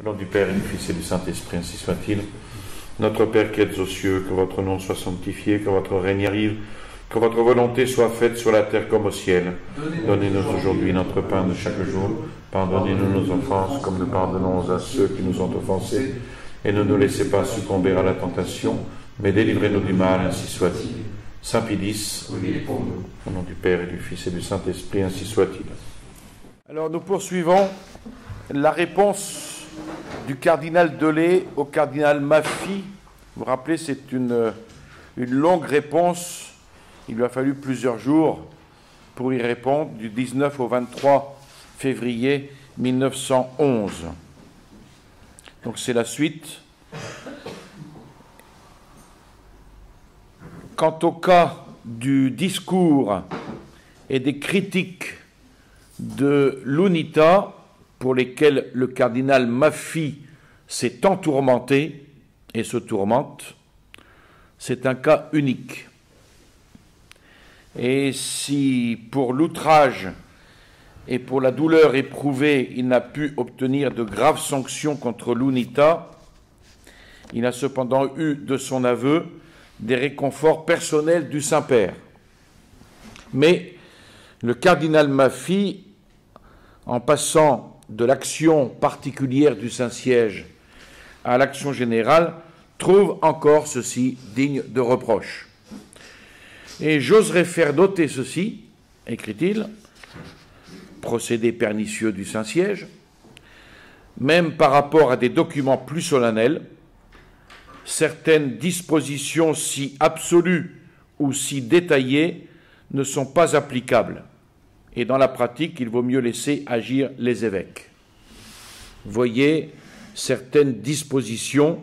Au nom du Père et du Fils et du Saint-Esprit, ainsi soit-il. Notre Père qui êtes aux cieux, que votre nom soit sanctifié, que votre règne arrive, que votre volonté soit faite sur la terre comme au ciel. Donnez-nous aujourd'hui notre pain de chaque jour. Pardonnez-nous nos offenses, comme nous pardonnons à ceux qui nous ont offensés. Et ne nous laissez pas succomber à la tentation, mais délivrez-nous du mal, ainsi soit-il. Saint Pie X, au nom du Père et du Fils et du Saint-Esprit, ainsi soit-il. Alors nous poursuivons la réponse du cardinal Delay au cardinal Maffy. Vous vous rappelez, c'est une longue réponse. Il lui a fallu plusieurs jours pour y répondre, du 19 au 23 février 1911. Donc c'est la suite. Quant au cas du discours et des critiques de l'UNITA, pour lesquels le cardinal Maffy s'est entourmenté et se tourmente, c'est un cas unique. Et si pour l'outrage et pour la douleur éprouvée, il n'a pu obtenir de graves sanctions contre l'UNITA, il a cependant eu de son aveu des réconforts personnels du Saint-Père. Mais le cardinal Maffy, en passant de l'action particulière du Saint-Siège à l'action générale, trouve encore ceci digne de reproche. Et j'oserais faire noter ceci, écrit-il, procédé pernicieux du Saint-Siège, même par rapport à des documents plus solennels, certaines dispositions si absolues ou si détaillées ne sont pas applicables. Et dans la pratique, il vaut mieux laisser agir les évêques. Voyez certaines dispositions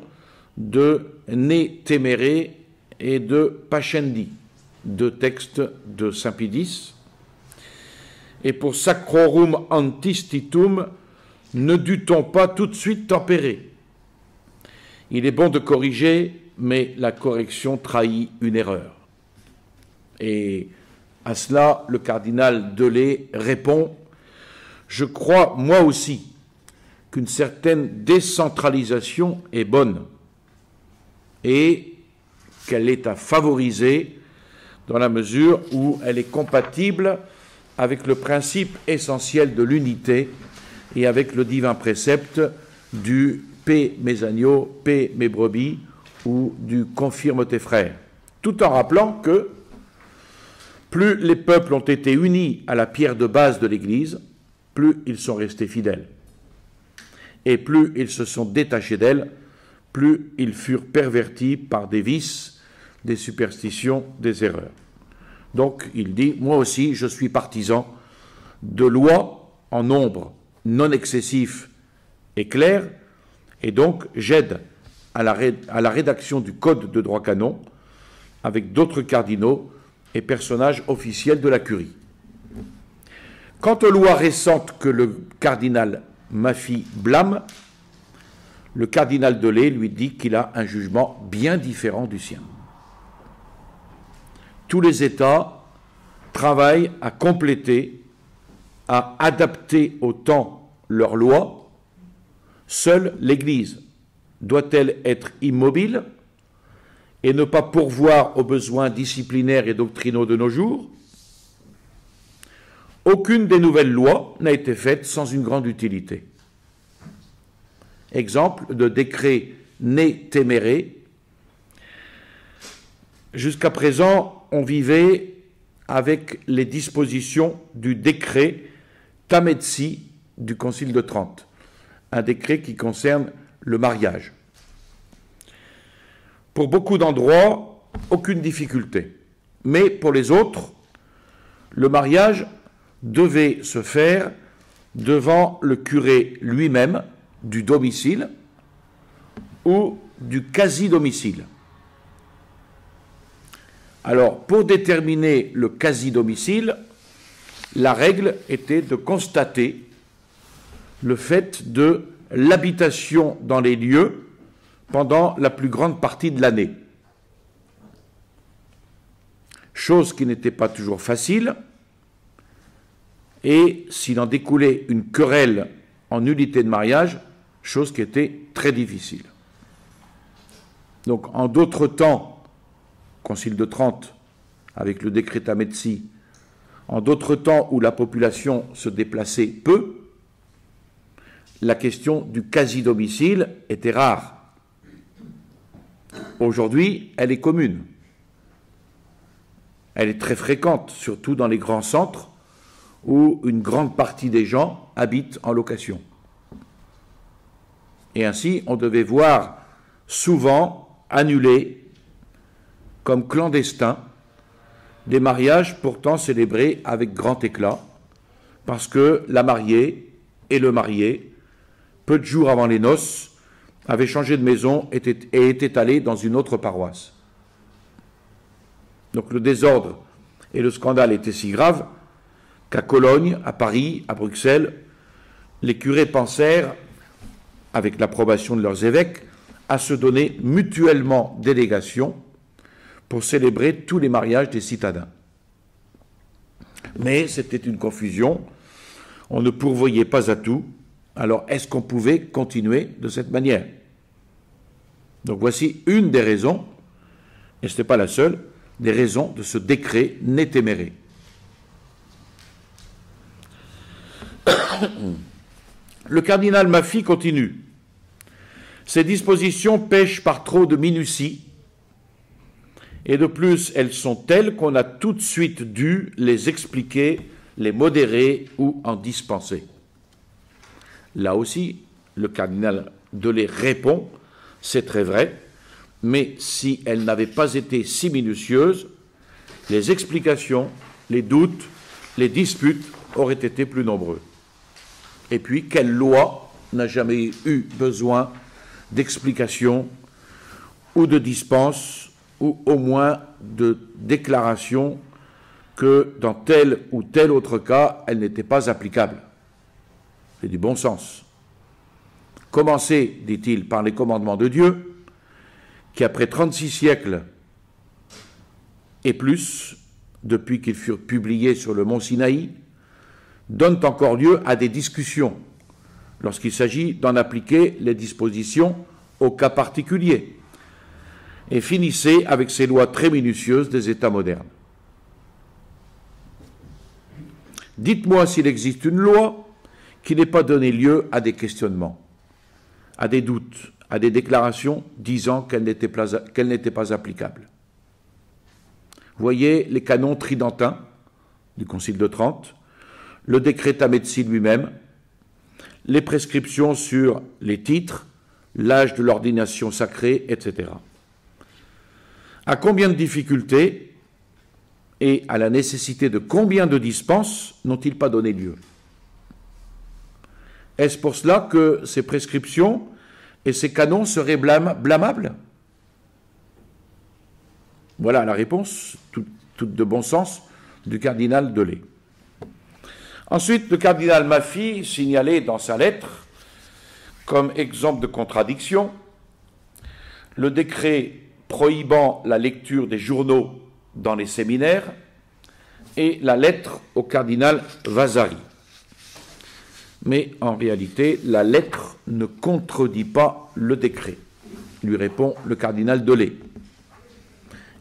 de Ne Temere et de Pascendi, deux textes de Saint Pie X. Et pour Sacrorum Antistitum, ne dût-on pas tout de suite tempérer? Il est bon de corriger, mais la correction trahit une erreur. Et à cela, le cardinal Delay répond « Je crois, moi aussi, qu'une certaine décentralisation est bonne et qu'elle est à favoriser dans la mesure où elle est compatible avec le principe essentiel de l'unité et avec le divin précepte du « paix mes agneaux, paix mes brebis » ou du « confirme tes frères », tout en rappelant que plus les peuples ont été unis à la pierre de base de l'Église, plus ils sont restés fidèles. Et plus ils se sont détachés d'elle, plus ils furent pervertis par des vices, des superstitions, des erreurs. Donc il dit, moi aussi je suis partisan de lois en nombre non excessif et clair, et donc j'aide à la rédaction du code de droit canon avec d'autres cardinaux et personnages officiels de la curie. Quant aux lois récentes que le cardinal Maffy blâme, le cardinal Delay lui dit qu'il a un jugement bien différent du sien. Tous les États travaillent à compléter, à adapter au temps leurs lois. Seule l'Église doit-elle être immobile et ne pas pourvoir aux besoins disciplinaires et doctrinaux de nos jours? Aucune des nouvelles lois n'a été faite sans une grande utilité. Exemple de décret Ne Temere. Jusqu'à présent, on vivait avec les dispositions du décret Tametsi du Concile de Trente, un décret qui concerne le mariage. Pour beaucoup d'endroits, aucune difficulté. Mais pour les autres, le mariage devait se faire devant le curé lui-même du domicile ou du quasi-domicile. Alors, pour déterminer le quasi-domicile, la règle était de constater le fait de l'habitation dans les lieux pendant la plus grande partie de l'année. Chose qui n'était pas toujours facile, et s'il en découlait une querelle en nullité de mariage, chose qui était très difficile. Donc en d'autres temps, Concile de Trente, avec le Decreta Metsi, en d'autres temps où la population se déplaçait peu, la question du quasi-domicile était rare. Aujourd'hui, elle est commune. Elle est très fréquente, surtout dans les grands centres où une grande partie des gens habitent en location. Et ainsi, on devait voir souvent annulés comme clandestins des mariages pourtant célébrés avec grand éclat, parce que la mariée et le marié, peu de jours avant les noces, avaient changé de maison et étaient allés dans une autre paroisse. Donc le désordre et le scandale étaient si graves qu'à Cologne, à Paris, à Bruxelles, les curés pensèrent, avec l'approbation de leurs évêques, à se donner mutuellement délégation pour célébrer tous les mariages des citadins. Mais c'était une confusion, on ne pourvoyait pas à tout, alors est-ce qu'on pouvait continuer de cette manière? Donc voici une des raisons, et ce n'était pas la seule, des raisons de ce décret Nétéméré. Le cardinal Maffy continue. Ces dispositions pêchent par trop de minutie, et de plus, elles sont telles qu'on a tout de suite dû les expliquer, les modérer ou en dispenser. Là aussi, le cardinal Delay répond, c'est très vrai, mais si elles n'avaient pas été si minutieuses, les explications, les doutes, les disputes auraient été plus nombreux. Et puis, quelle loi n'a jamais eu besoin d'explications ou de dispenses ou au moins de déclaration que dans tel ou tel autre cas, elle n'était pas applicable. C'est du bon sens. Commencez, dit-il, par les commandements de Dieu, qui après 36 siècles et plus, depuis qu'ils furent publiés sur le mont Sinaï, donnent encore lieu à des discussions lorsqu'il s'agit d'en appliquer les dispositions au cas particulier. Et finissez avec ces lois très minutieuses des États modernes. Dites-moi s'il existe une loi qui n'ait pas donné lieu à des questionnements, à des doutes, à des déclarations disant qu'elle n'était pas applicable. Voyez les canons tridentins du Concile de Trente, le Decreta Metsi lui-même, les prescriptions sur les titres, l'âge de l'ordination sacrée, etc. À combien de difficultés et à la nécessité de combien de dispenses n'ont-ils pas donné lieu? Est-ce pour cela que ces prescriptions et ces canons seraient blâmables? Voilà la réponse, toute de bon sens, du cardinal Delay. Ensuite, le cardinal Maffy signalait dans sa lettre, comme exemple de contradiction, le décret prohibant la lecture des journaux dans les séminaires et la lettre au cardinal Vasari. Mais en réalité, la lettre ne contredit pas le décret, lui répond le cardinal Delay.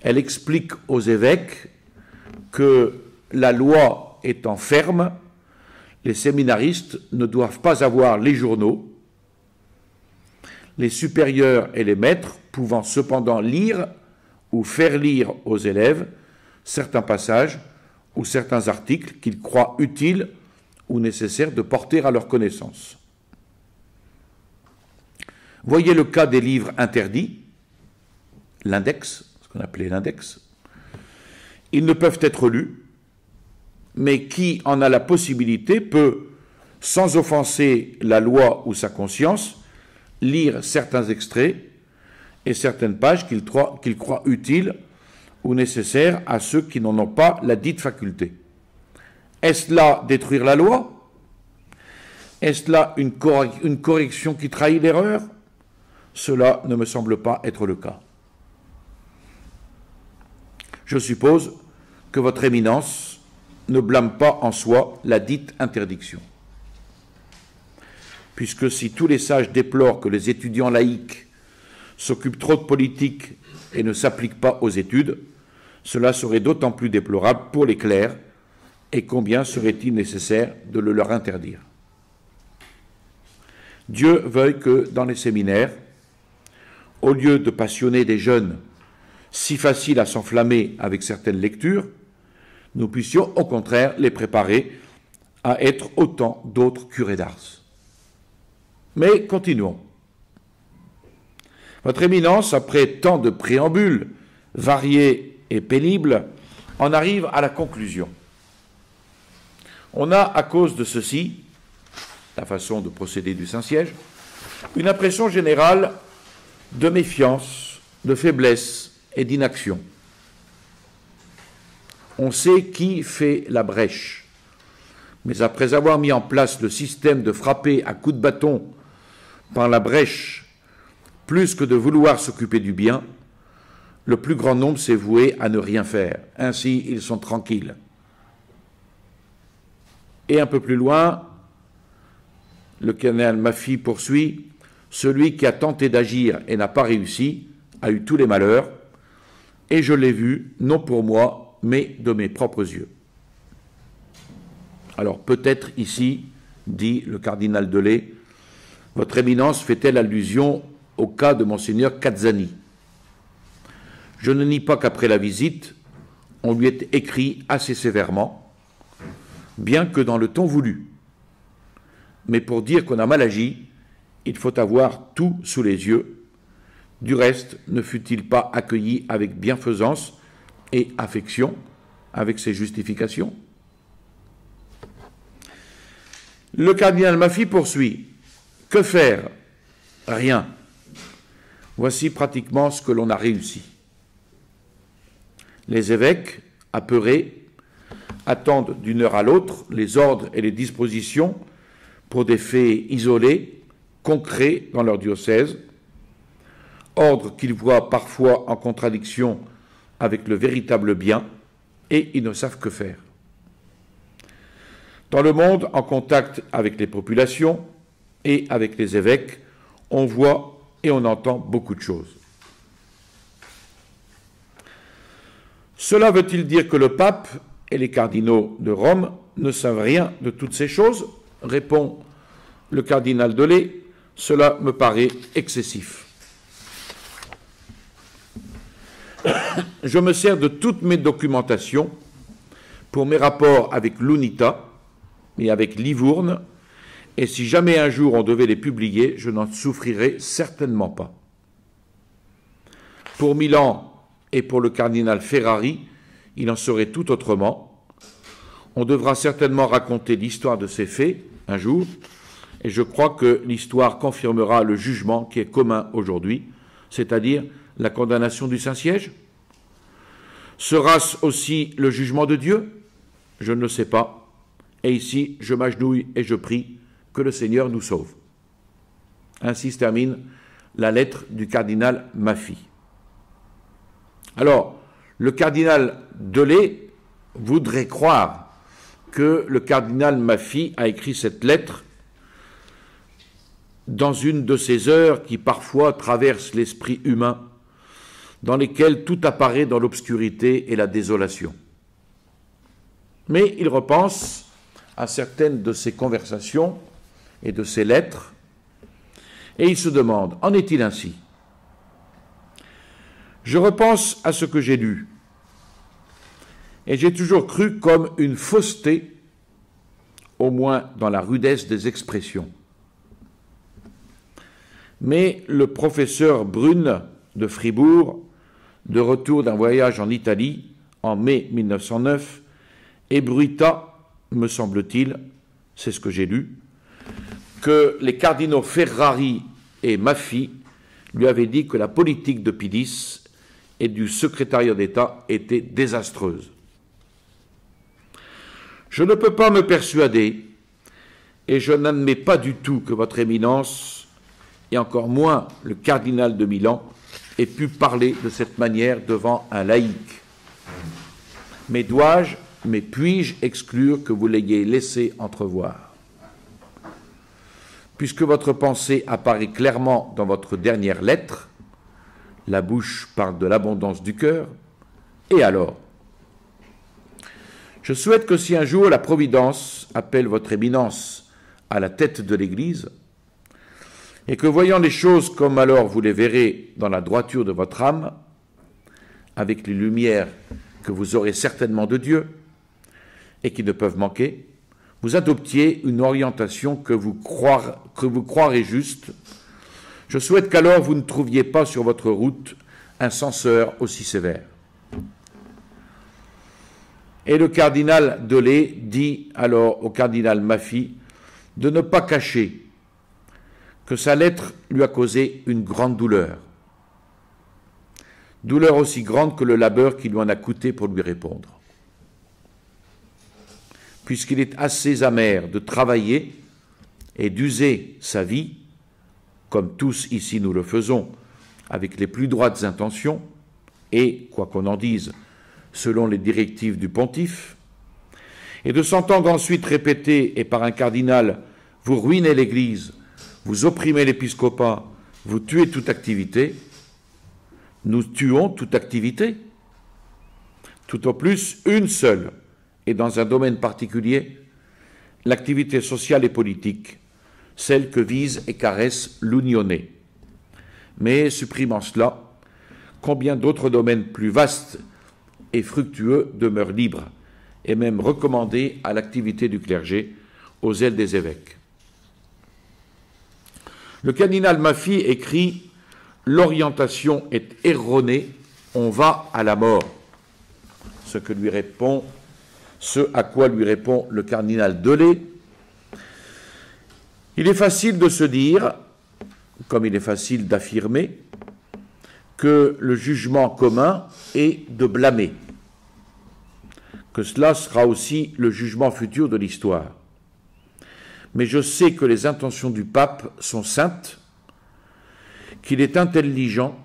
Elle explique aux évêques que la loi étant ferme, les séminaristes ne doivent pas avoir les journaux, les supérieurs et les maîtres pouvant cependant lire ou faire lire aux élèves certains passages ou certains articles qu'ils croient utiles ou nécessaires de porter à leur connaissance. Voyez le cas des livres interdits, l'index, ce qu'on appelait l'index. Ils ne peuvent être lus, mais qui en a la possibilité peut, sans offenser la loi ou sa conscience, lire certains extraits et certaines pages qu'il croit utiles ou nécessaires à ceux qui n'en ont pas la dite faculté. Est-ce là détruire la loi? Est-ce là une correction qui trahit l'erreur? Cela ne me semble pas être le cas. Je suppose que votre éminence ne blâme pas en soi la dite interdiction. puisque si tous les sages déplorent que les étudiants laïcs s'occupent trop de politique et ne s'appliquent pas aux études, cela serait d'autant plus déplorable pour les clercs, et combien serait-il nécessaire de le leur interdire. Dieu veuille que, dans les séminaires, au lieu de passionner des jeunes si faciles à s'enflammer avec certaines lectures, nous puissions au contraire les préparer à être autant d'autres curés d'Ars. Mais continuons. Votre Éminence, après tant de préambules variés et pénibles, en arrive à la conclusion. On a, à cause de ceci, la façon de procéder du Saint-Siège, une impression générale de méfiance, de faiblesse et d'inaction. On sait qui fait la brèche, mais après avoir mis en place le système de frapper à coups de bâton par la brèche, plus que de vouloir s'occuper du bien, le plus grand nombre s'est voué à ne rien faire. Ainsi, ils sont tranquilles. Et un peu plus loin, le cardinal Maffy poursuit, « Celui qui a tenté d'agir et n'a pas réussi a eu tous les malheurs, et je l'ai vu, non pour moi, mais de mes propres yeux. » Alors peut-être ici, dit le cardinal Delay, votre Éminence fait-elle allusion au cas de Monseigneur Cazzani. Je ne nie pas qu'après la visite, on lui ait écrit assez sévèrement, bien que dans le ton voulu. Mais pour dire qu'on a mal agi, il faut avoir tout sous les yeux. Du reste, ne fut-il pas accueilli avec bienfaisance et affection, avec ses justifications? Le cardinal Maffy poursuit. Que faire? Rien. Voici pratiquement ce que l'on a réussi. Les évêques, apeurés, attendent d'une heure à l'autre les ordres et les dispositions pour des faits isolés, concrets dans leur diocèse, ordres qu'ils voient parfois en contradiction avec le véritable bien, et ils ne savent que faire. Dans le monde, en contact avec les populations et avec les évêques, on voit et on entend beaucoup de choses. Cela veut-il dire que le pape et les cardinaux de Rome ne savent rien de toutes ces choses? Répond le cardinal Delay, cela me paraît excessif. Je me sers de toutes mes documentations pour mes rapports avec l'UNITA et avec Livourne, et si jamais un jour on devait les publier, je n'en souffrirais certainement pas. Pour Milan et pour le cardinal Ferrari, il en serait tout autrement. On devra certainement raconter l'histoire de ces faits un jour, et je crois que l'histoire confirmera le jugement qui est commun aujourd'hui, c'est-à-dire la condamnation du Saint-Siège. Sera-ce aussi le jugement de Dieu? Je ne le sais pas. Et ici, je m'agenouille et je prie que le Seigneur nous sauve. Ainsi se termine la lettre du cardinal Maffy. Alors, le cardinal Delay voudrait croire que le cardinal Maffy a écrit cette lettre dans une de ces heures qui parfois traversent l'esprit humain, dans lesquelles tout apparaît dans l'obscurité et la désolation. Mais il repense à certaines de ces conversations et de ces lettres, et il se demande, en est-il ainsi? Je repense à ce que j'ai lu, et j'ai toujours cru comme une fausseté, au moins dans la rudesse des expressions. Mais le professeur Brune de Fribourg, de retour d'un voyage en Italie en mai 1909, ébruita, me semble-t-il, c'est ce que j'ai lu, que les cardinaux Ferrari et Maffy lui avaient dit que la politique de Pidis et du secrétariat d'État était désastreuse. Je ne peux pas me persuader, et je n'admets pas du tout que votre Éminence, et encore moins le cardinal de Milan, ait pu parler de cette manière devant un laïc. Mais puis-je exclure que vous l'ayez laissé entrevoir? puisque votre pensée apparaît clairement dans votre dernière lettre, la bouche parle de l'abondance du cœur, et alors? Je souhaite que si un jour la Providence appelle votre éminence à la tête de l'Église, et que voyant les choses comme alors vous les verrez dans la droiture de votre âme, avec les lumières que vous aurez certainement de Dieu, et qui ne peuvent manquer, vous adoptiez une orientation que vous croirez juste. Je souhaite qu'alors vous ne trouviez pas sur votre route un censeur aussi sévère. Et le cardinal Delay dit alors au cardinal Maffy de ne pas cacher que sa lettre lui a causé une grande douleur. Douleur aussi grande que le labeur qui lui en a coûté pour lui répondre. Puisqu'il est assez amer de travailler et d'user sa vie, comme tous ici nous le faisons, avec les plus droites intentions, et, quoi qu'on en dise, selon les directives du pontife, et de s'entendre ensuite répéter, et par un cardinal, vous ruinez l'Église, vous opprimez l'épiscopat, vous tuez toute activité, nous tuons toute activité, tout au plus une seule, et dans un domaine particulier, l'activité sociale et politique, celle que vise et caresse l'Unione. Mais supprimant cela, combien d'autres domaines plus vastes et fructueux demeurent libres, et même recommandés à l'activité du clergé, aux ailes des évêques. Le cardinal Maffy écrit « L'orientation est erronée, on va à la mort », ce à quoi lui répond le cardinal Delay. Il est facile de se dire, comme il est facile d'affirmer, que le jugement commun est de blâmer, que cela sera aussi le jugement futur de l'histoire. Mais je sais que les intentions du pape sont saintes, qu'il est intelligent,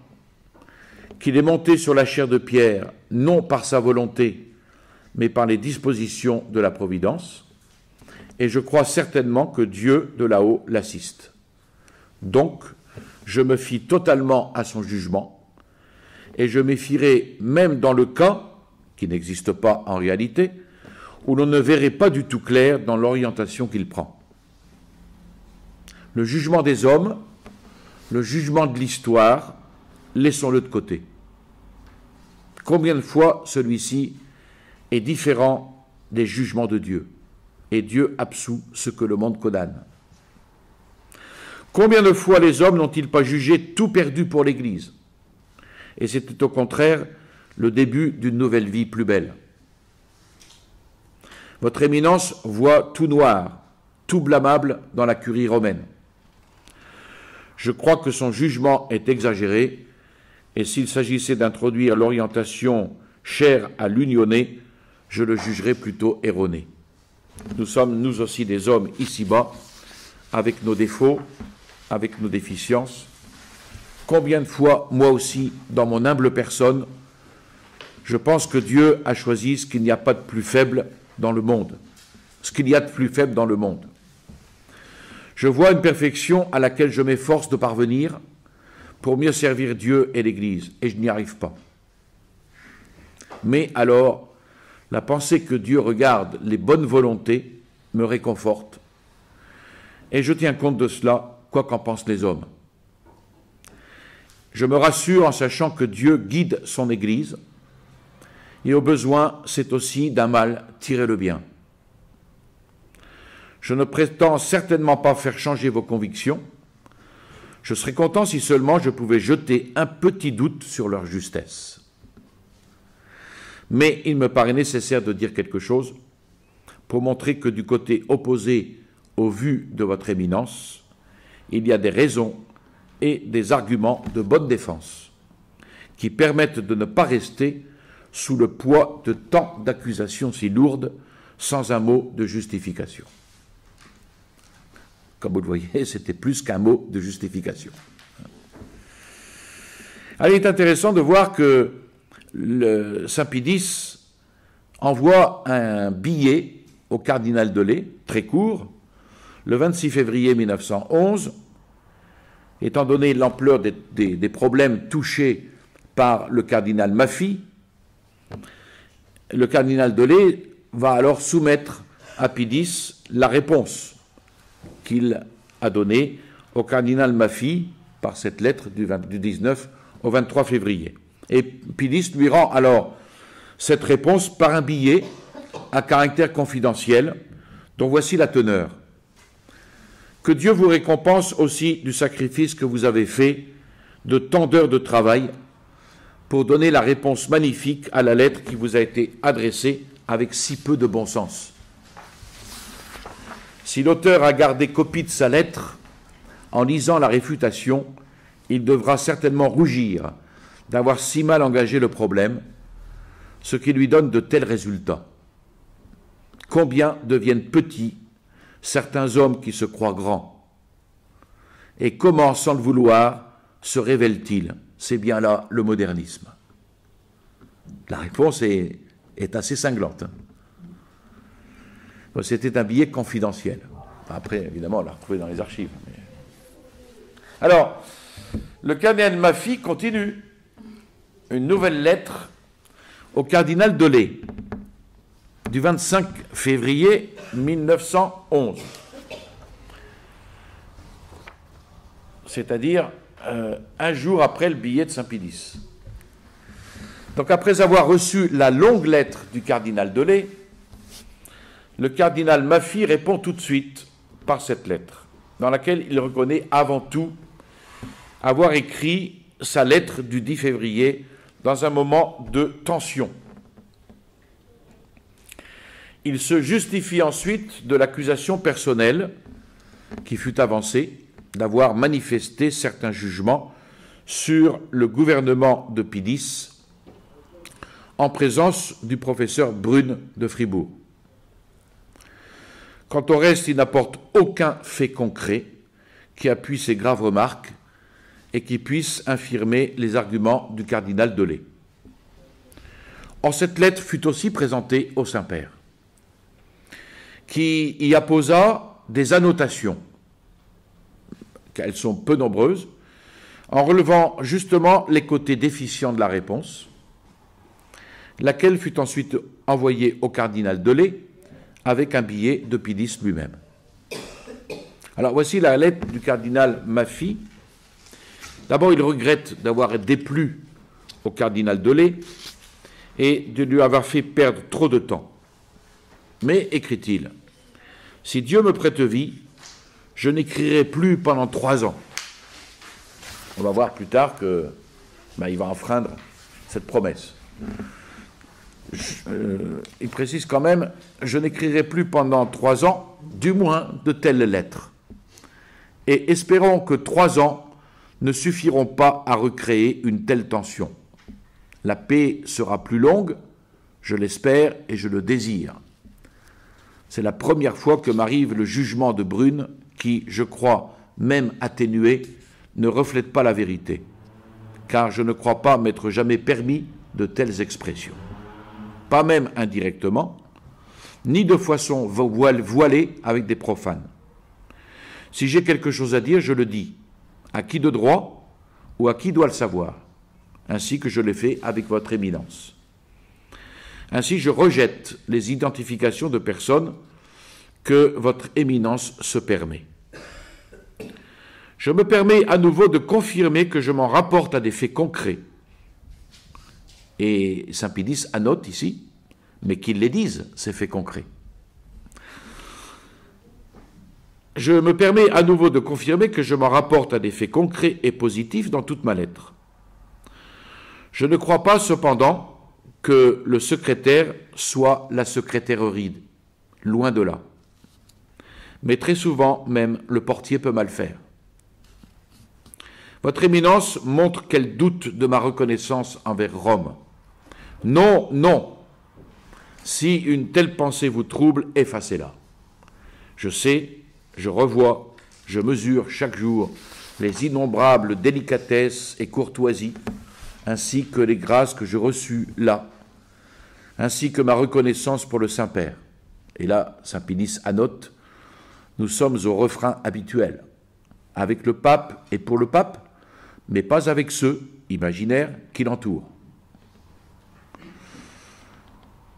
qu'il est monté sur la chair de pierre, non par sa volonté, mais par les dispositions de la Providence, et je crois certainement que Dieu de là-haut l'assiste. Donc, je me fie totalement à son jugement, et je méfierai même dans le cas, qui n'existe pas en réalité, où l'on ne verrait pas du tout clair dans l'orientation qu'il prend. Le jugement des hommes, le jugement de l'histoire, laissons-le de côté. Combien de fois celui-ci est différent des jugements de Dieu, et Dieu absout ce que le monde condamne. Combien de fois les hommes n'ont-ils pas jugé tout perdu pour l'Église? Et c'était au contraire le début d'une nouvelle vie plus belle. Votre Éminence voit tout noir, tout blâmable dans la curie romaine. Je crois que son jugement est exagéré, et s'il s'agissait d'introduire l'orientation chère à l'Unione, je le jugerais plutôt erroné. Nous sommes, nous aussi, des hommes ici-bas, avec nos défauts, avec nos déficiences. Combien de fois, moi aussi, dans mon humble personne, je pense que Dieu a choisi ce qu'il n'y a pas de plus faible dans le monde, ce qu'il y a de plus faible dans le monde. Je vois une perfection à laquelle je m'efforce de parvenir pour mieux servir Dieu et l'Église, et je n'y arrive pas. Mais alors, la pensée que Dieu regarde les bonnes volontés me réconforte, et je tiens compte de cela, quoi qu'en pensent les hommes. Je me rassure en sachant que Dieu guide son Église, et au besoin, c'est aussi d'un mal tirer le bien. Je ne prétends certainement pas faire changer vos convictions. Je serais content si seulement je pouvais jeter un petit doute sur leur justesse. Mais il me paraît nécessaire de dire quelque chose pour montrer que du côté opposé aux vues de votre Éminence, il y a des raisons et des arguments de bonne défense qui permettent de ne pas rester sous le poids de tant d'accusations si lourdes sans un mot de justification. Comme vous le voyez, c'était plus qu'un mot de justification. Alors, il est intéressant de voir que le Saint Pie X envoie un billet au cardinal Delay, très court, le 26 février 1911, étant donné l'ampleur des problèmes touchés par le cardinal Maffy, le cardinal Dolé va alors soumettre à Pidis la réponse qu'il a donnée au cardinal Maffy par cette lettre du 19 au 23 février. Et Pidis lui rend alors cette réponse par un billet à caractère confidentiel, dont voici la teneur. Que Dieu vous récompense aussi du sacrifice que vous avez fait de tant d'heures de travail pour donner la réponse magnifique à la lettre qui vous a été adressée avec si peu de bon sens. Si l'auteur a gardé copie de sa lettre, en lisant la réfutation, il devra certainement rougir d'avoir si mal engagé le problème, ce qui lui donne de tels résultats. Combien deviennent petits certains hommes qui se croient grands? Et comment, sans le vouloir, se révèlent-ils? C'est bien là le modernisme. La réponse est assez cinglante. C'était un billet confidentiel. Après, évidemment, on l'a retrouvé dans les archives. Mais... Alors, le cardinal Maffy continue une nouvelle lettre au cardinal Dolé du 25 février 1911. C'est-à-dire un jour après le billet de Saint-Pidis. Donc après avoir reçu la longue lettre du cardinal Dolé, le cardinal Maffy répond tout de suite par cette lettre, dans laquelle il reconnaît avant tout avoir écrit sa lettre du 10 février dans un moment de tension. Il se justifie ensuite de l'accusation personnelle qui fut avancée d'avoir manifesté certains jugements sur le gouvernement de Pidis en présence du professeur Brune de Fribourg. Quant au reste, il n'apporte aucun fait concret qui appuie ces graves remarques et qui puisse infirmer les arguments du cardinal Dolé. Or, cette lettre fut aussi présentée au Saint-Père, qui y apposa des annotations, elles sont peu nombreuses, en relevant justement les côtés déficients de la réponse, laquelle fut ensuite envoyée au cardinal Dolé avec un billet de Pidis lui-même. Alors voici la lettre du cardinal Maffy. D'abord, il regrette d'avoir déplu au cardinal Dolé et de lui avoir fait perdre trop de temps. Mais, écrit-il, si Dieu me prête vie, je n'écrirai plus pendant 3 ans. On va voir plus tard que il va enfreindre cette promesse. Il précise quand même, je n'écrirai plus pendant 3 ans, du moins de telles lettres. Et espérons que 3 ans ne suffiront pas à recréer une telle tension. La paix sera plus longue, je l'espère et je le désire. C'est la première fois que m'arrive le jugement de Brune qui, je crois, même atténué, ne reflète pas la vérité, car je ne crois pas m'être jamais permis de telles expressions. Pas même indirectement, ni de façon voilée avec des profanes. Si j'ai quelque chose à dire, je le dis. À qui de droit ou à qui doit le savoir, ainsi que je l'ai fait avec votre éminence. Ainsi, je rejette les identifications de personnes que votre éminence se permet. Je me permets à nouveau de confirmer que je m'en rapporte à des faits concrets. Et Saint-Pidis annote ici, mais qu'ils les disent, ces faits concrets. Je me permets à nouveau de confirmer que je m'en rapporte à des faits concrets et positifs dans toute ma lettre. Je ne crois pas cependant que le secrétaire soit la secrétairerie, loin de là. Mais très souvent même, le portier peut mal faire. Votre éminence montre qu'elle doute de ma reconnaissance envers Rome. Non, non. Si une telle pensée vous trouble, effacez-la. Je sais, je revois, je mesure chaque jour les innombrables délicatesses et courtoisies, ainsi que les grâces que je reçus là, ainsi que ma reconnaissance pour le Saint-Père. Et là, Saint-Pidis annote, Nous sommes au refrain habituel, avec le pape et pour le pape, mais pas avec ceux, imaginaires, qui l'entourent.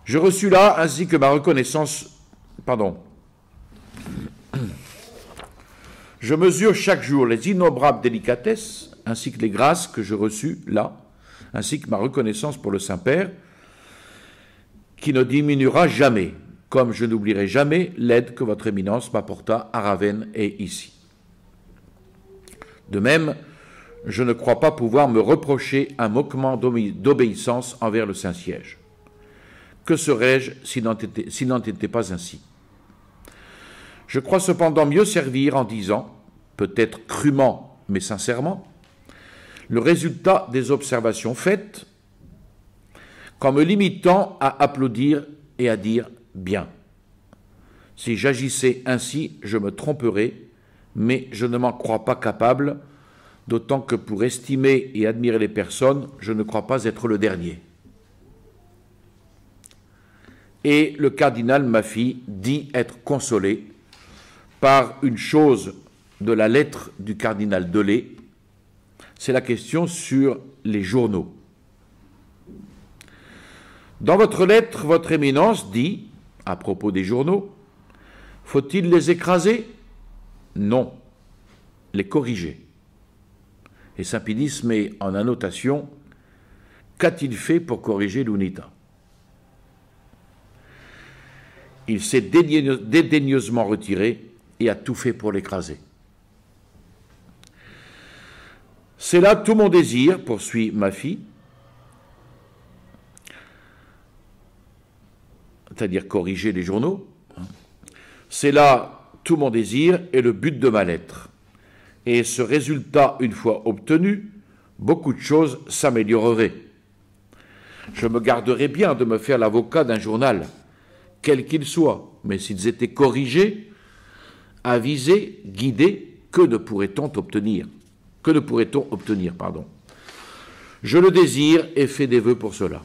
Je reçus là, ainsi que ma reconnaissance, je mesure chaque jour les innombrables délicatesses, ainsi que les grâces que je reçus là, ainsi que ma reconnaissance pour le Saint-Père, qui ne diminuera jamais, comme je n'oublierai jamais l'aide que votre éminence m'apporta à Ravenne et ici. De même, je ne crois pas pouvoir me reprocher un moquement d'obéissance envers le Saint-Siège. Que serais-je s'il n'en était pas ainsi? Je crois cependant mieux servir en disant, peut-être crûment mais sincèrement, le résultat des observations faites, qu'en me limitant à applaudir et à dire « bien ». Si j'agissais ainsi, je me tromperais, mais je ne m'en crois pas capable, d'autant que pour estimer et admirer les personnes, je ne crois pas être le dernier. Et le cardinal Maffy dit être consolé par une chose de la lettre du cardinal Delay, c'est la question sur les journaux. Dans votre lettre, votre éminence dit, à propos des journaux, faut-il les écraser? Non, les corriger. Et Saint Pidis met en annotation, qu'a-t-il fait pour corriger l'UNITA? Il s'est dédaigneusement retiré et a tout fait pour l'écraser. C'est là tout mon désir, poursuit Maffy, c'est-à-dire corriger les journaux. C'est là tout mon désir et le but de ma lettre. Et ce résultat, une fois obtenu, beaucoup de choses s'amélioreraient. Je me garderais bien de me faire l'avocat d'un journal, quel qu'il soit, mais s'ils étaient corrigés, avisés, guidés, que ne pourrait-on obtenir? Je le désire et fais des vœux pour cela.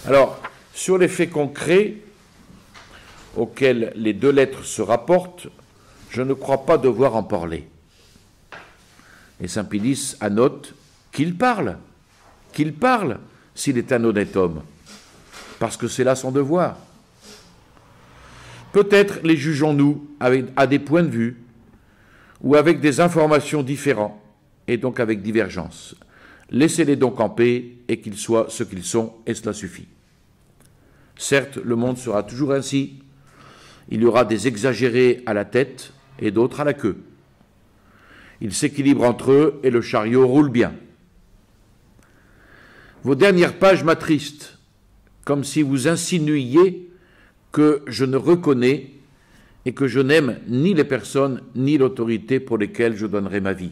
Alors, sur les faits concrets auxquels les deux lettres se rapportent, je ne crois pas devoir en parler. Et Saint Pidis annote qu'il parle s'il est un honnête homme, parce que c'est là son devoir. Peut-être les jugeons-nous à des points de vue ou avec des informations différentes et donc avec divergence. Laissez-les donc en paix et qu'ils soient ce qu'ils sont et cela suffit. Certes, le monde sera toujours ainsi. Il y aura des exagérés à la tête et d'autres à la queue. Ils s'équilibrent entre eux et le chariot roule bien. Vos dernières pages m'attristent, comme si vous insinuiez que je ne reconnais et que je n'aime ni les personnes ni l'autorité pour lesquelles je donnerai ma vie,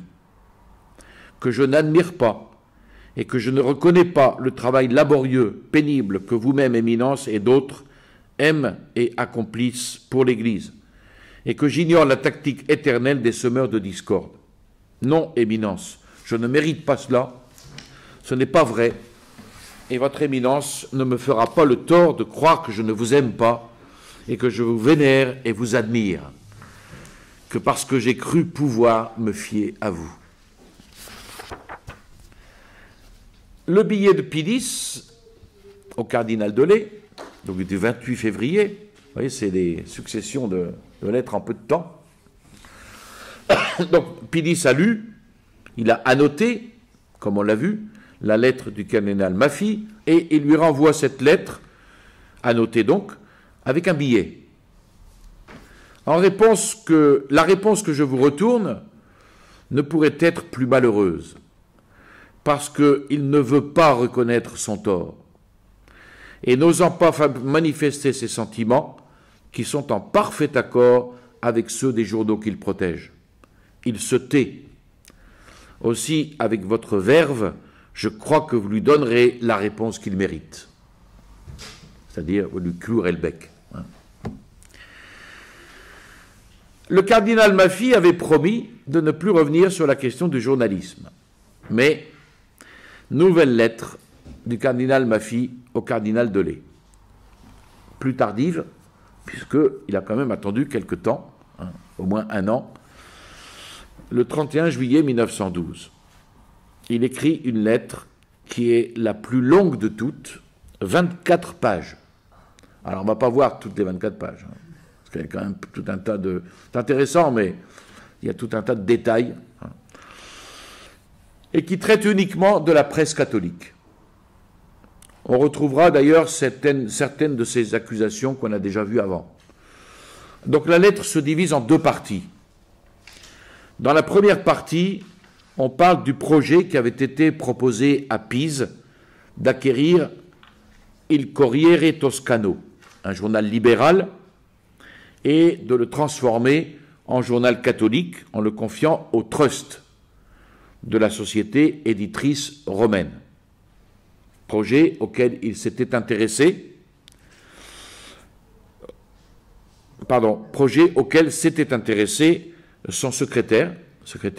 que je n'admire pas et que je ne reconnais pas le travail laborieux, pénible que vous-même, Éminence, et d'autres aiment et accomplissent pour l'Église, et que j'ignore la tactique éternelle des semeurs de discorde. Non, Éminence, je ne mérite pas cela, ce n'est pas vrai, et votre Éminence ne me fera pas le tort de croire que je ne vous aime pas, et que je vous vénère et vous admire, que parce que j'ai cru pouvoir me fier à vous. Le billet de Pidis au cardinal Delay, donc du 28 février, vous voyez, c'est des successions de lettres en peu de temps. Donc Pidis a lu, il a annoté, comme on l'a vu, la lettre du cardinal Maffy, et il lui renvoie cette lettre, annotée donc, avec un billet. La réponse que je vous retourne ne pourrait être plus malheureuse, parce qu'il ne veut pas reconnaître son tort, et n'osant pas manifester ses sentiments, qui sont en parfait accord avec ceux des journaux qu'il protège. Il se tait. Aussi, avec votre verve, je crois que vous lui donnerez la réponse qu'il mérite. C'est-à-dire, vous lui clouerez le bec. Le cardinal Maffy avait promis de ne plus revenir sur la question du journalisme. Mais, nouvelle lettre du cardinal Maffy au cardinal Delay. Plus tardive, puisqu'il a quand même attendu quelque temps, hein, au moins un an. Le 31 juillet 1912, il écrit une lettre qui est la plus longue de toutes, 24 pages. Alors on ne va pas voir toutes les 24 pages, hein, parce qu'il y a quand même tout un tas de... C'est intéressant, mais il y a tout un tas de détails, hein, et qui traite uniquement de la presse catholique. On retrouvera d'ailleurs certaines de ces accusations qu'on a déjà vues avant. Donc la lettre se divise en deux parties. Dans la première partie, on parle du projet qui avait été proposé à Pise d'acquérir Il Corriere Toscano, un journal libéral, et de le transformer en journal catholique en le confiant au trust de la société éditrice romaine. Projet auquel il s'était intéressé, projet auquel s'était intéressé son secrétaire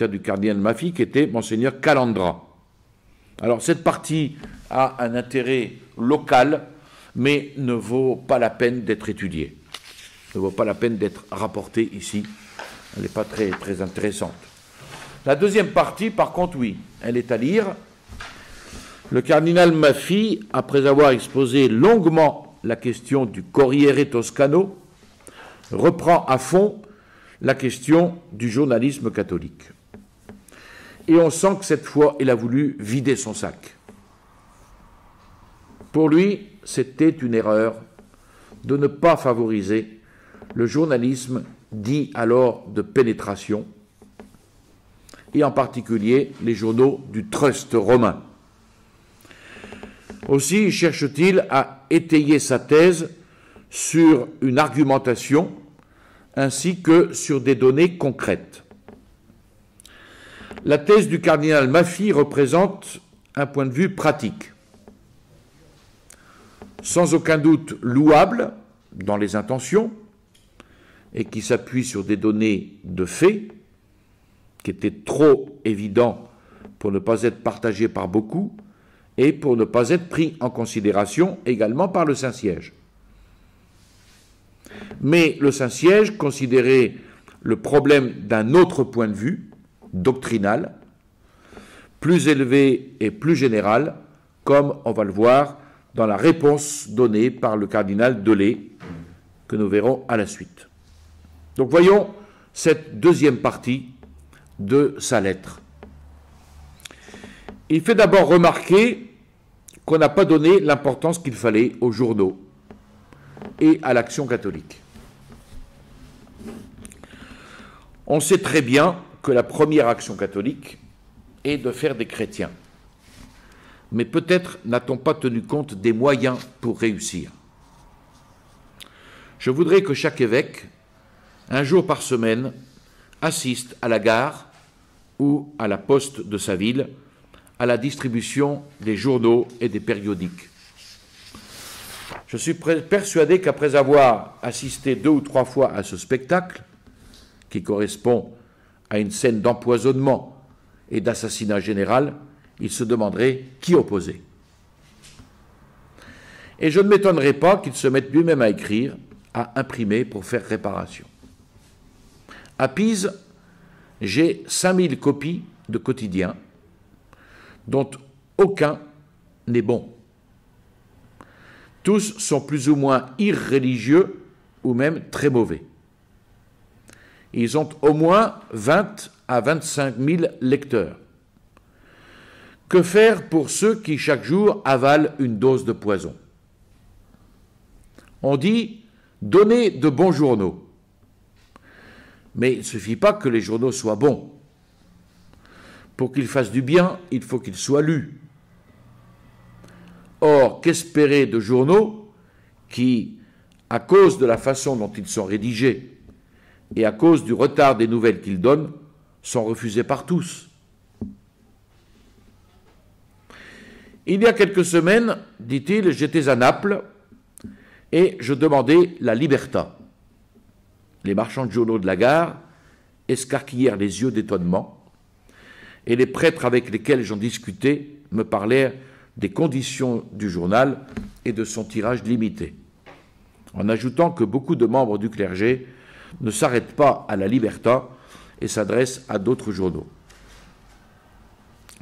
du cardinal Maffei, qui était Monseigneur Calandra. Alors cette partie a un intérêt local, mais ne vaut pas la peine d'être étudiée, ne vaut pas la peine d'être rapportée ici, elle n'est pas très, très intéressante. La deuxième partie, par contre, oui, elle est à lire. Le cardinal Maffei, après avoir exposé longuement la question du Corriere Toscano, reprend à fond la question du journalisme catholique. Et on sent que cette fois, il a voulu vider son sac. Pour lui, c'était une erreur de ne pas favoriser le journalisme dit alors de pénétration, et en particulier les journaux du trust romain. Aussi cherche-t-il à étayer sa thèse sur une argumentation ainsi que sur des données concrètes. La thèse du cardinal Maffei représente un point de vue pratique, sans aucun doute louable dans les intentions et qui s'appuie sur des données de fait qui étaient trop évidents pour ne pas être partagés par beaucoup et pour ne pas être pris en considération également par le Saint-Siège. Mais le Saint-Siège considérait le problème d'un autre point de vue, doctrinal, plus élevé et plus général, comme on va le voir dans la réponse donnée par le cardinal Delay, que nous verrons à la suite. Donc voyons cette deuxième partie de sa lettre. Il fait d'abord remarquer qu'on n'a pas donné l'importance qu'il fallait aux journaux et à l'action catholique. On sait très bien que la première action catholique est de faire des chrétiens. Mais peut-être n'a-t-on pas tenu compte des moyens pour réussir. Je voudrais que chaque évêque, un jour par semaine, assiste à la gare ou à la poste de sa ville à la distribution des journaux et des périodiques. Je suis persuadé qu'après avoir assisté 2 ou 3 fois à ce spectacle, qui correspond à une scène d'empoisonnement et d'assassinat général, il se demanderait qui opposait. Et je ne m'étonnerai pas qu'il se mette lui-même à écrire, à imprimer pour faire réparation. À Pise, j'ai 5000 copies de quotidiens, dont aucun n'est bon. Tous sont plus ou moins irréligieux ou même très mauvais. Ils ont au moins 20 à 25 000 lecteurs. Que faire pour ceux qui chaque jour avalent une dose de poison? On dit « donnez de bons journaux ». Mais il ne suffit pas que les journaux soient bons. Pour qu'ils fassent du bien, il faut qu'ils soient lus. Or, qu'espérer de journaux qui, à cause de la façon dont ils sont rédigés et à cause du retard des nouvelles qu'ils donnent, sont refusés par tous? Il y a quelques semaines, dit-il, j'étais à Naples et je demandais la Libertà. Les marchands de journaux de la gare escarquillèrent les yeux d'étonnement et les prêtres avec lesquels j'en discutais me parlèrent des conditions du journal et de son tirage limité. en ajoutant que beaucoup de membres du clergé ne s'arrêtent pas à la Libertà et s'adressent à d'autres journaux.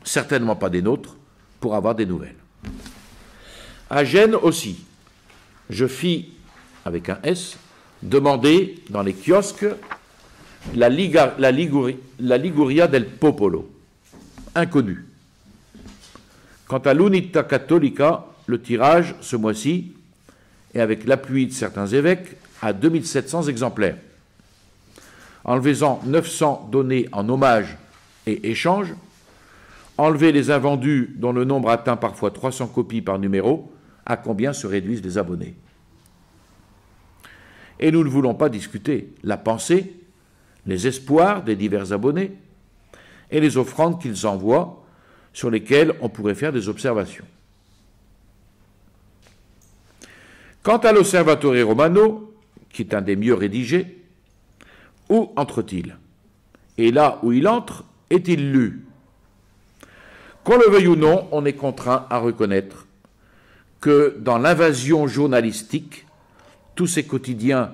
Certainement pas des nôtres, pour avoir des nouvelles. À Gênes aussi, je fis, avec un S, demander dans les kiosques la Liguria del Popolo, inconnue. Quant à l'Unità Cattolica, le tirage, ce mois-ci, et avec l'appui de certains évêques, à 2700 exemplaires. Enlevez-en 900 donnés en hommage et échange, enlevez les invendus dont le nombre atteint parfois 300 copies par numéro, à combien se réduisent les abonnés? Et nous ne voulons pas discuter la pensée, les espoirs des divers abonnés et les offrandes qu'ils envoient, sur lesquelles on pourrait faire des observations. Quant à l'Osservatore Romano, qui est un des mieux rédigés, où entre-t-il? Et là où il entre, est-il lu? Qu'on le veuille ou non, on est contraint à reconnaître que dans l'invasion journalistique, tous ces quotidiens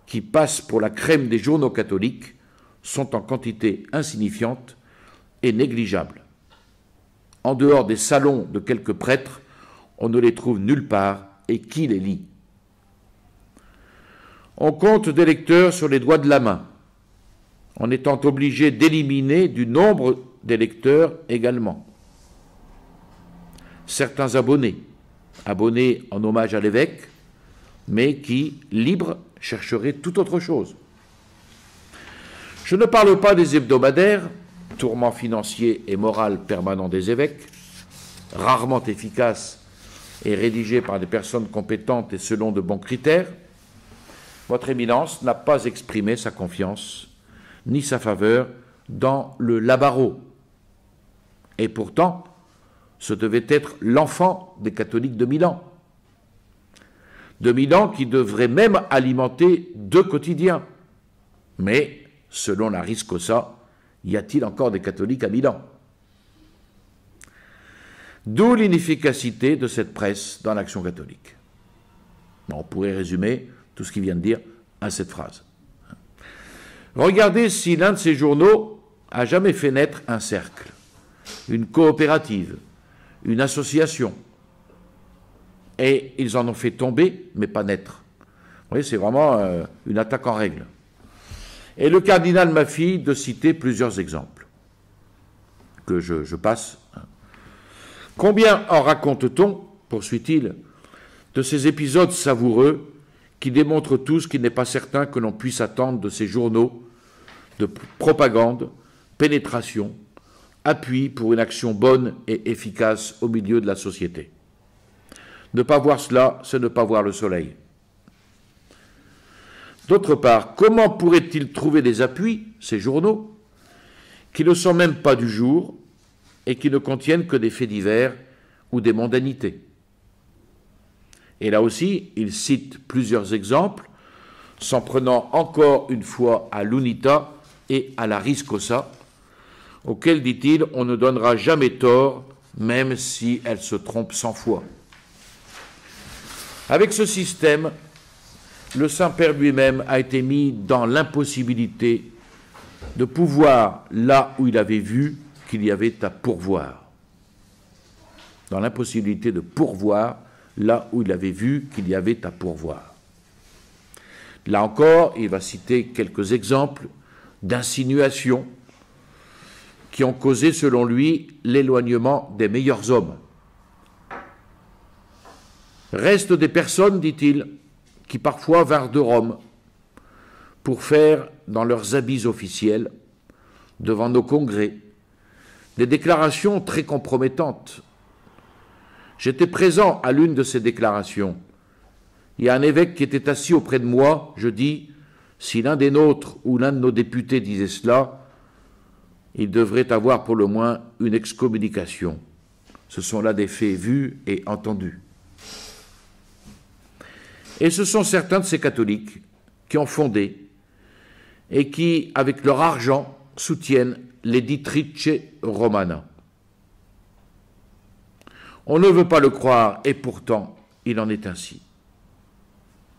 qui passent pour la crème des journaux catholiques sont en quantité insignifiante et négligeable. En dehors des salons de quelques prêtres, on ne les trouve nulle part, et qui les lit? On compte des lecteurs sur les doigts de la main, en étant obligé d'éliminer du nombre des lecteurs également. Certains abonnés en hommage à l'évêque, mais qui, libres, chercheraient tout autre chose. Je ne parle pas des hebdomadaires, tourment financier et moral permanent des évêques, rarement efficaces et rédigés par des personnes compétentes et selon de bons critères. Votre Éminence n'a pas exprimé sa confiance ni sa faveur dans le Labaro. Et pourtant, ce devait être l'enfant des catholiques de Milan. De Milan qui devrait même alimenter 2 quotidiens. Mais, selon la Riscosa, y a-t-il encore des catholiques à Milan? D'où l'inefficacité de cette presse dans l'action catholique. On pourrait résumer tout ce qu'il vient de dire à cette phrase. Regardez si l'un de ces journaux a jamais fait naître un cercle, une coopérative, une association. Et ils en ont fait tomber, mais pas naître. Vous voyez, c'est vraiment une attaque en règle. Et le cardinal m'a fait de citer plusieurs exemples, que je passe. Combien en raconte-t-on, poursuit-il, de ces épisodes savoureux qui démontrent tous qu'il n'est pas certain que l'on puisse attendre de ces journaux de propagande, pénétration, appui pour une action bonne et efficace au milieu de la société. Ne pas voir cela, c'est ne pas voir le soleil. D'autre part, comment pourraient-ils trouver des appuis, ces journaux, qui ne sont même pas du jour et qui ne contiennent que des faits divers ou des mondanités? Et là aussi, il cite plusieurs exemples, s'en prenant encore une fois à l'Unità et à la Riscosa, auxquels, dit-il, on ne donnera jamais tort, même si elles se trompent 100 fois. Avec ce système, le Saint-Père lui-même a été mis dans l'impossibilité de pouvoir, là où il avait vu qu'il y avait à pourvoir. Dans l'impossibilité de pourvoir, là où il avait vu qu'il y avait à pourvoir. Là encore, il va citer quelques exemples d'insinuations qui ont causé, selon lui, l'éloignement des meilleurs hommes. Restent des personnes, dit-il, qui parfois vinrent de Rome pour faire, dans leurs habits officiels, devant nos congrès, des déclarations très compromettantes. J'étais présent à l'une de ces déclarations. Il y a un évêque qui était assis auprès de moi, je dis, si l'un des nôtres ou l'un de nos députés disait cela, il devrait avoir pour le moins une excommunication. Ce sont là des faits vus et entendus. Et ce sont certains de ces catholiques qui ont fondé et qui, avec leur argent, soutiennent l'Editrice Romana. On ne veut pas le croire, et pourtant, il en est ainsi.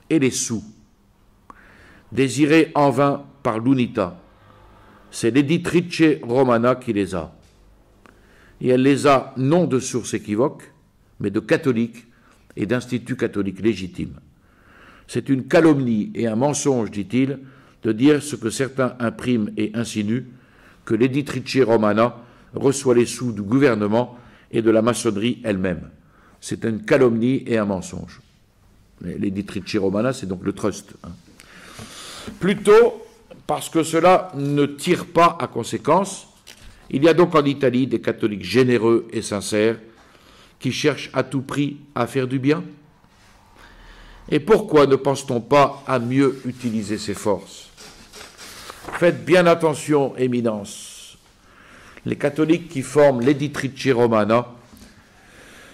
et les sous, désirés en vain par l'UNITA. C'est l'Editrice Romana qui les a. Et elle les a non de sources équivoques, mais de catholiques et d'instituts catholiques légitimes. C'est une calomnie et un mensonge, dit-il, de dire ce que certains impriment et insinuent, que l'Editrice Romana reçoit les sous du gouvernement et de la maçonnerie elle-même. C'est une calomnie et un mensonge. L'Editrice Romana, c'est donc le trust. Plutôt parce que cela ne tire pas à conséquence. Il y a donc en Italie des catholiques généreux et sincères qui cherchent à tout prix à faire du bien. Et pourquoi ne pense-t-on pas à mieux utiliser ses forces? Faites bien attention, Éminence. Les catholiques qui forment l'Editrice Romana,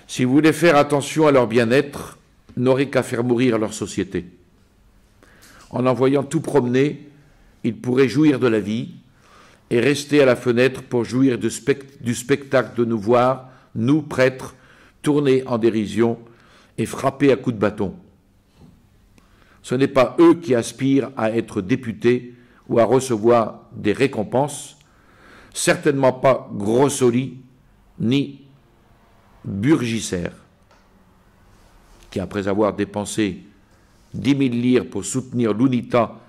si vous voulez faire attention à leur bien-être, n'auraient qu'à faire mourir leur société. En voyant tout promener, ils pourraient jouir de la vie et rester à la fenêtre pour jouir du spectacle de nous voir, nous, prêtres, tourner en dérision et frapper à coups de bâton. Ce n'est pas eux qui aspirent à être députés ou à recevoir des récompenses, certainement pas Grossoli ni Burgisser, qui, après avoir dépensé 10 000 lire pour soutenir l'UNITA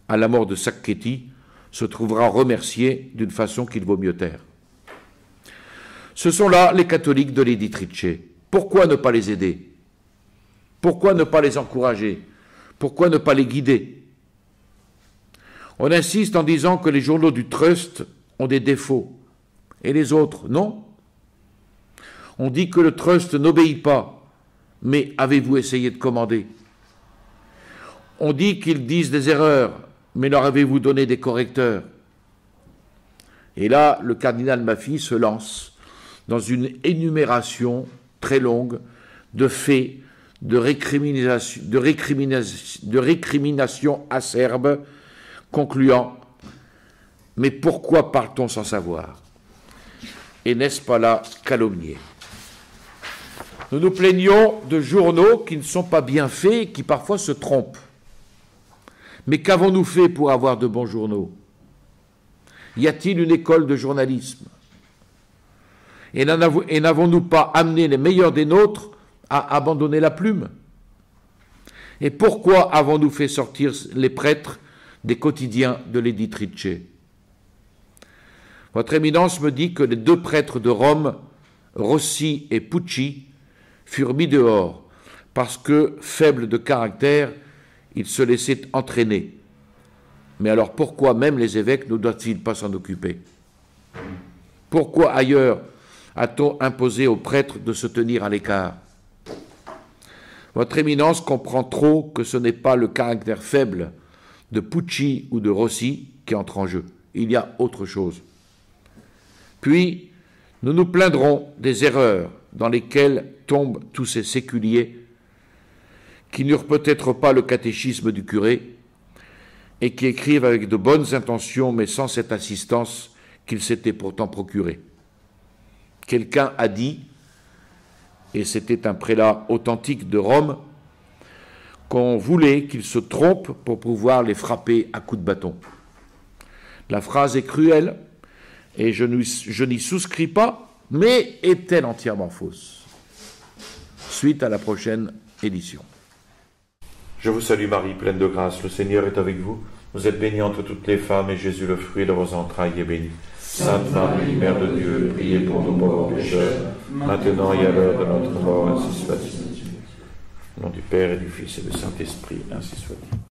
à la mort de Sacchetti, se trouvera remercié d'une façon qu'il vaut mieux taire. Ce sont là les catholiques de l'Editrice. Pourquoi ne pas les aider? Pourquoi ne pas les encourager? Pourquoi ne pas les guider? On insiste en disant que les journaux du Trust ont des défauts. Et les autres, non? On dit que le Trust n'obéit pas. Mais avez-vous essayé de commander? On dit qu'ils disent des erreurs, mais leur avez-vous donné des correcteurs? Et là, le cardinal Maffy se lance dans une énumération très longue de faits, de récrimination acerbe, concluant « Mais pourquoi parle-t-on sans savoir? Et n'est-ce pas là calomnier ?» Nous nous plaignons de journaux qui ne sont pas bien faits et qui parfois se trompent. Mais qu'avons-nous fait pour avoir de bons journaux? Y a-t-il une école de journalisme? Et n'avons-nous pas amené les meilleurs des nôtres à abandonner la plume? Et pourquoi avons-nous fait sortir les prêtres des quotidiens de l'Editrice? Votre Éminence me dit que les 2 prêtres de Rome, Rossi et Pucci, furent mis dehors parce que, faibles de caractère, ils se laissaient entraîner. Mais alors pourquoi même les évêques ne doivent-ils pas s'en occuper? Pourquoi ailleurs a-t-on imposé aux prêtres de se tenir à l'écart? Votre Éminence comprend trop que ce n'est pas le caractère faible de Pucci ou de Rossi qui entre en jeu. Il y a autre chose. Puis, nous nous plaindrons des erreurs dans lesquelles tombent tous ces séculiers qui n'eurent peut-être pas le catéchisme du curé et qui écrivent avec de bonnes intentions mais sans cette assistance qu'ils s'étaient pourtant procurée. Quelqu'un a dit, et c'était un prélat authentique de Rome, qu'on voulait qu'ils se trompent pour pouvoir les frapper à coups de bâton. La phrase est cruelle et je n'y souscris pas, mais est-elle entièrement fausse? Suite à la prochaine édition. Je vous salue Marie, pleine de grâce, le Seigneur est avec vous. Vous êtes bénie entre toutes les femmes, et Jésus, le fruit de vos entrailles, est béni. Sainte Marie, Mère de Dieu, priez pour nous pauvres pécheurs, maintenant et à l'heure de notre mort, ainsi soit-il. Au nom du Père et du Fils et du Saint-Esprit, ainsi soit-il.